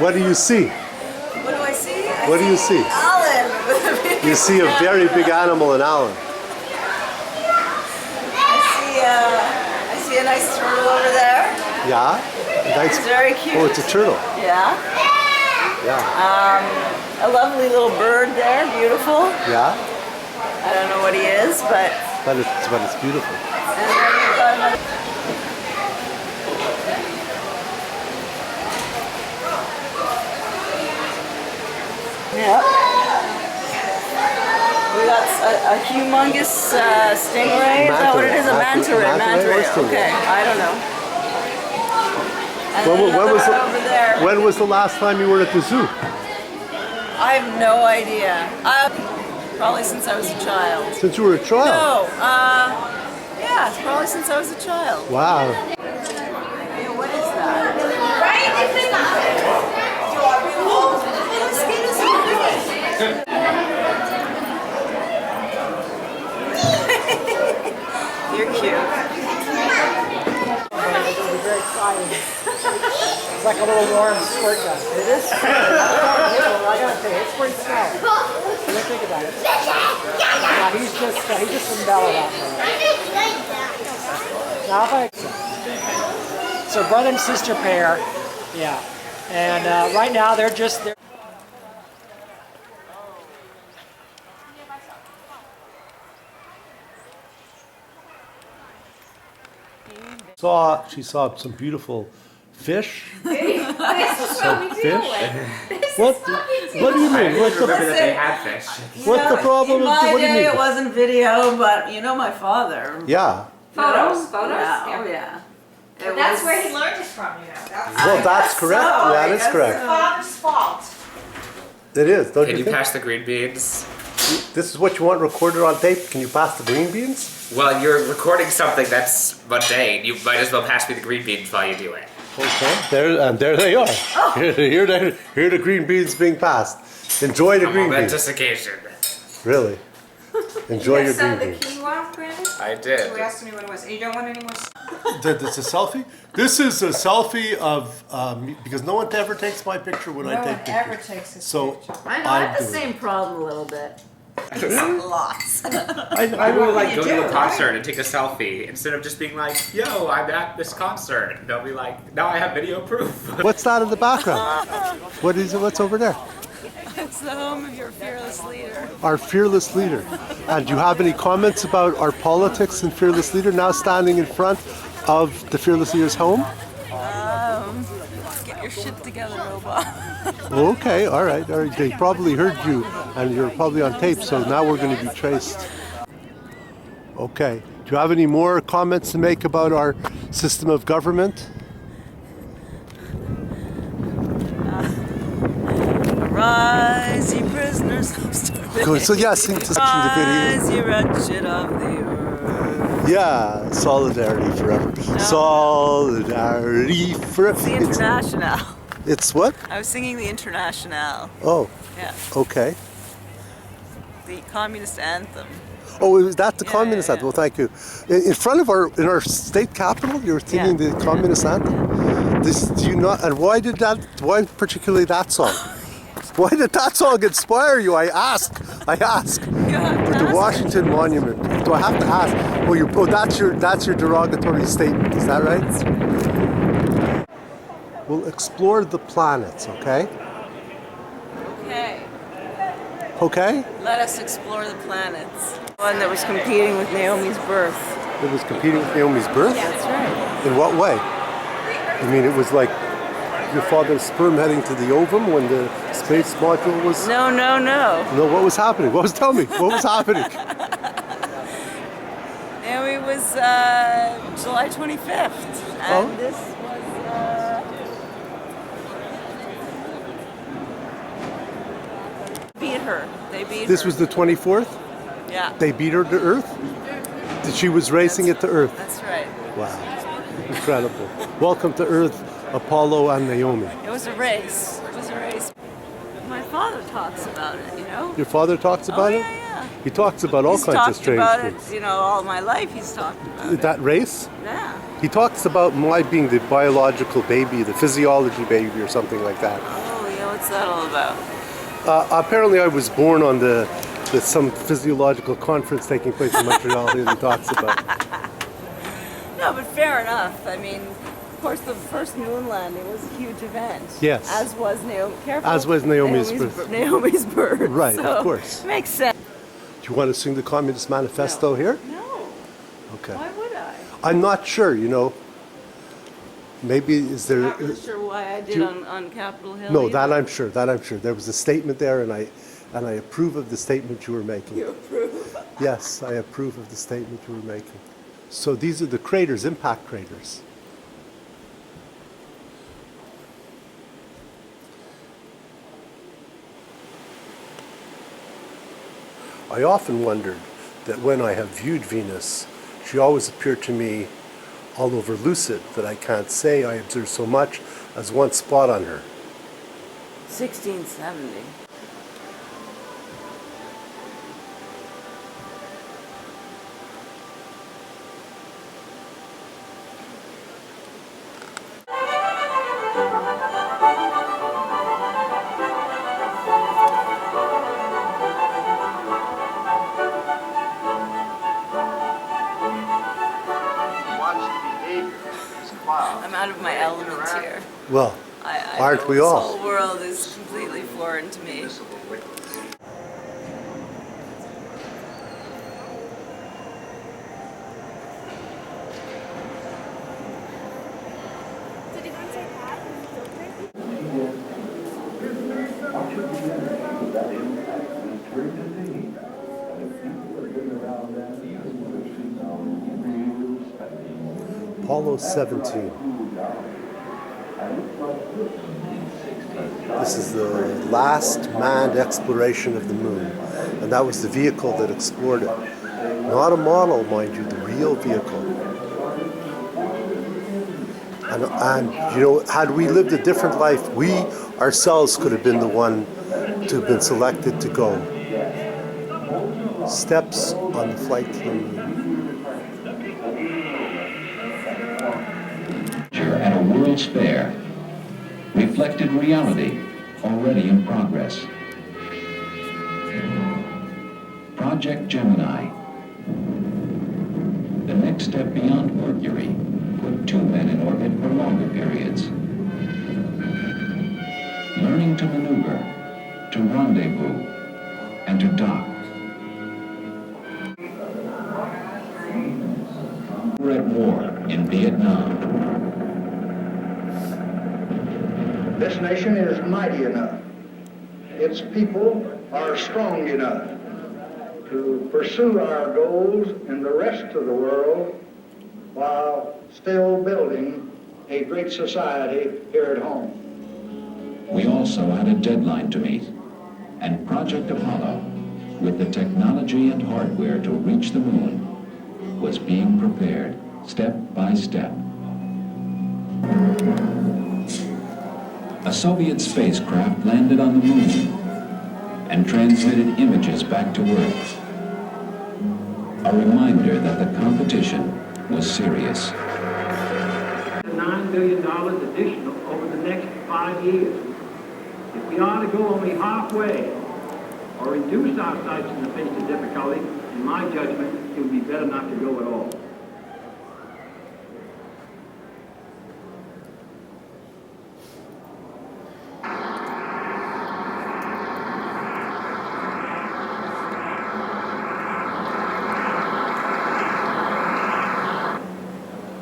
What do you see? What do I see? What do you see? Alan. You see a very big animal in Alan. I see a nice turtle over there. Yeah? Nice. It's very cute. Oh, it's a turtle. Yeah. Yeah. A lovely little bird there, beautiful. Yeah? I don't know what he is, but. But it's beautiful. And then we've got another. Yeah. We got a humongous stingray. Is that what it is? A manta ray. Manta ray. Okay, I don't know. And over there. When was the last time you were at the zoo? I have no idea. Probably since I was a child. Since you were a child? No. Yeah, it's probably since I was a child. Wow. Yeah, what is that? You're cute. Very exciting. It's like a little warm squirt gun. It is. I gotta say, it's pretty small. What do you think about it? Yeah, he's just from Bella out there. Now, if I so brother and sister pair, yeah, and right now they're just. She saw some beautiful fish. This is what we deal with. What do you mean? What's the, Remember that they had fish. what's the problem? In my What do you day, mean? it wasn't video, but you know my father. Yeah. Photos. Yeah, Yeah. oh yeah. But that's where he learned it from, you know. Well, that's correct. so. That I is guess correct. so. Father's fault. It is. Don't Can you you think? pass the green beans? This is what you want recorded on tape. Can you pass the green beans? Well, you're recording something that's mundane. You might as well pass me the green beans while you do it. Okay. There they are. Here the green beans being passed. Enjoy the A green beans. momentous occasion. Really. Enjoy your green The beans. quinoa, Brandon? I did. We asked me what it was. You don't want any more? That's a selfie? This is a selfie of, because no one ever takes my picture when I take pictures. takes his So picture. I know, I have the same problem a little bit. Lots. I will like go to a concert and take a selfie instead of just being like, "Yo, I'm at this concert." They'll be like, "Now I have video proof." What's that in the background? What is it? What's over there? It's the home of your fearless leader. Our fearless leader. And do you have any comments about our politics and fearless leader now standing in front of the fearless leader's home? Get your shit together, Robo. Okay, all right. They probably heard you, and you're probably on tape, so now we're going to be traced. Okay. Do you have any more comments to make about our system of government? Rise, ye prisoners of Good. So yeah, sing the Rise, video. ye wretched of the earth. Yeah, solidarity forever. Solidarity forever. It's the International. It's what? I was singing the International. Oh, Yeah, okay. the communist anthem. Oh, was that the Yeah, communist yeah, anthem? Well, thank you. In front of our state capitol, you were singing the communist anthem. Do you not? And why Why particularly that song? Why did that song inspire you? I ask. You have For to the ask Washington Monument. Do I have to ask? Oh, that's your derogatory statement. Is that right? We'll explore the planets. Okay. Okay, Okay. let us explore the planets. One that was competing with Naomi's birth. It was competing with Naomi's birth. That's right. In what way? You mean it was like your father's sperm heading to the ovum when the space module was? No. No, what was happening? Tell me, what was happening? Naomi was July 25th. And Oh. this was. Beat her. They beat her. This was the 24th? Yeah. They beat her to Earth? She was racing it to Earth. That's right. Wow. Incredible. Welcome to Earth, Apollo and Naomi. It was a race. It was a race. My father talks about it, you know? Your father talks about oh, it? yeah. He talks about all He's kinds of talked strange about things. it, you know, all my life he's talked about it. That race? Yeah. He talks about my being the biological baby, the physiology baby or something like that. Oh, What's that all about? Apparently, I was born on the some physiological conference taking place in Montreal here that talks about. No, but fair enough. I mean, of course, the first moon landing was a huge event. Yes. As was Naomi's birth. Naomi's birth. Right, so of course. Makes sense. Do you want to sing the Communist Manifesto here? No. Okay. Why would I? I'm not sure. Maybe is there? I'm not really sure why I did on Capitol Hill. No, either. that I'm sure. That I'm sure. There was a statement there, and I approve of the statement you were making. You approve. Yes, I approve of the statement you were making. So these are the craters, impact craters. I often wondered that when I have viewed Venus, she always appeared to me all over lucid, that I can't say I observed so much as one spot on her. 1670. I'm out of my element here. Well, I aren't know we this all? whole world is completely foreign to me. Apollo 17. This is the last manned exploration of the moon, and that was the vehicle that explored it. Not a model, mind you, the real vehicle. And had we lived a different life, we ourselves could have been the one to have been selected to go. Steps on the flight to the moon. At a World's Fair reflected reality already in progress. Project Gemini, the next step beyond Mercury, put 2 men in orbit for longer periods. Learning to maneuver, to rendezvous, and to dock. We're at war in Vietnam. This nation is mighty enough. Its people are strong enough to pursue our goals in the rest of the world while still building a great society here at home. We also had a deadline to meet, and Project Apollo, with the technology and hardware to reach the moon, was being prepared step by step. A Soviet spacecraft landed on the moon and transmitted images back to Earth. A reminder that the competition was serious. $9 billion additional over the next 5 years. If we ought to go only halfway or reduce our sights in the face of difficulty, in my judgment, it would be better not to go at all.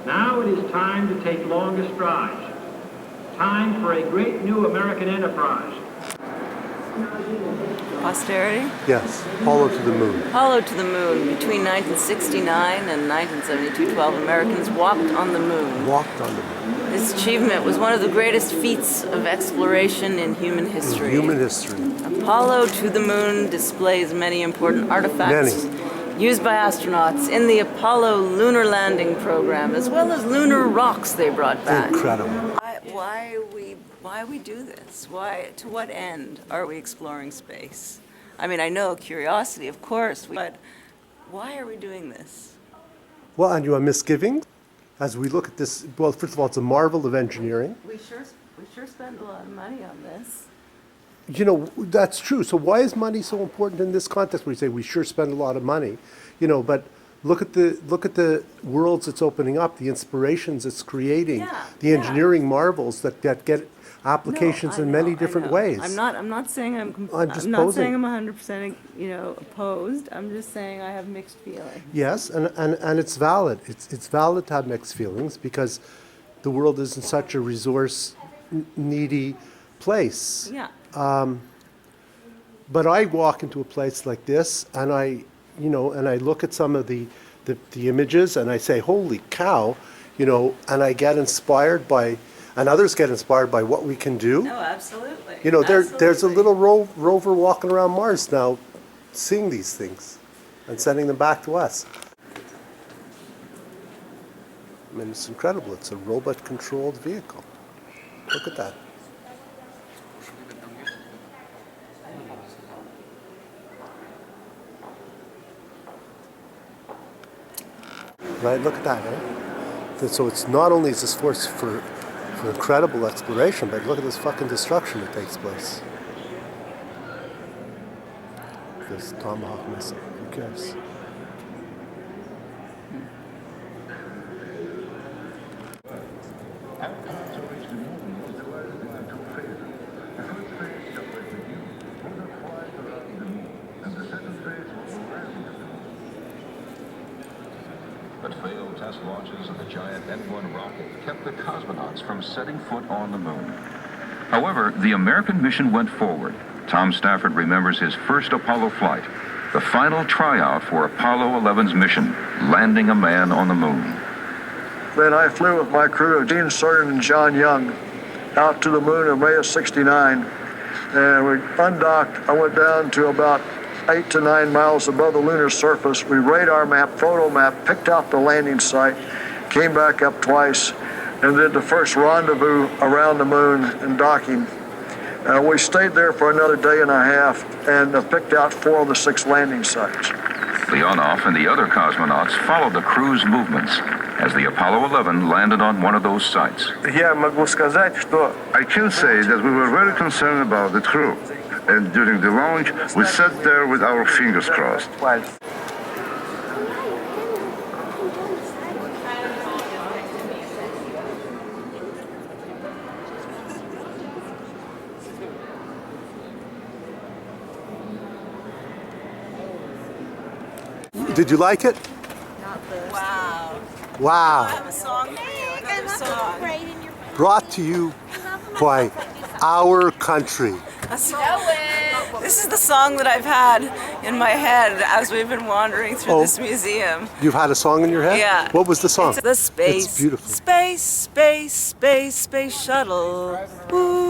Now it is time to take longer strides. Time for a great new American enterprise. Posterity? Yes, Apollo to the moon. Apollo to the moon. Between 1969 and 1972, 12 Americans walked on the moon. Walked on the moon. This achievement was one of the greatest feats of exploration in human history. Human history. Apollo to the moon displays many important artifacts used by astronauts in the Apollo lunar landing program, as well as lunar rocks they brought back. Incredible. Why we do this? To what end are we exploring space? I mean, I know curiosity, of course, but why are we doing this? Well, and you have misgivings as we look at this. Well, first of all, it's a marvel of engineering. We sure spend a lot of money on this. you know, that's true. So why is money so important in this context? We say we sure spend a lot of money, you know, but look at the worlds it's opening up, the inspirations it's creating, Yeah, the engineering marvels that get applications No, I in know, many I different know. ways. I'm not saying I'm just I'm not posing. saying I'm 100%, you know, opposed. I'm just saying I have mixed feelings. Yes, and it's valid. It's valid to have mixed feelings because the world is in such a resource needy place. Yeah. But I walk into a place like this, and I look at some of the images, and I say, "Holy cow!" You know, and I get inspired by, and others get inspired by what we can do. No, absolutely. You know, there's a Absolutely. little rover walking around Mars now, seeing these things, and sending them back to us. I mean, it's incredible. It's a robot-controlled vehicle. Look at that. Right, look at that, eh? So it's not only is this force for incredible exploration, but look at this fucking destruction that takes place. This Tomahawk missile, who cares? But failed test launches of the giant N-1 rocket kept the cosmonauts from setting foot on the moon. However, the American mission went forward. Tom Stafford remembers his first Apollo flight, the final tryout for Apollo 11's mission, landing a man on the moon. Then I flew with my crew of Gene Cernan and John Young out to the moon in May of '69, and we undocked. I went down to about 8 to 9 miles above the lunar surface. We radar mapped, photo mapped, picked out the landing site, came back up twice, and did the first rendezvous around the moon and docking. We stayed there for another day and a half and picked out 4 of the 6 landing sites. Leonov and the other cosmonauts followed the crew's movements as the Apollo 11 landed on one of those sites. I can say that we were very concerned about the crew. And during the launch, we sat there with our fingers crossed. Did you like it? Wow. Wow. I have a song for you. Another song. Brought to you by our country. This is the song that I've had in my head as we've been wandering through this museum. You've had a song in your head? Yeah. What was the song? It's the space. It's beautiful. Space, space, space, space shuttle. Ooh.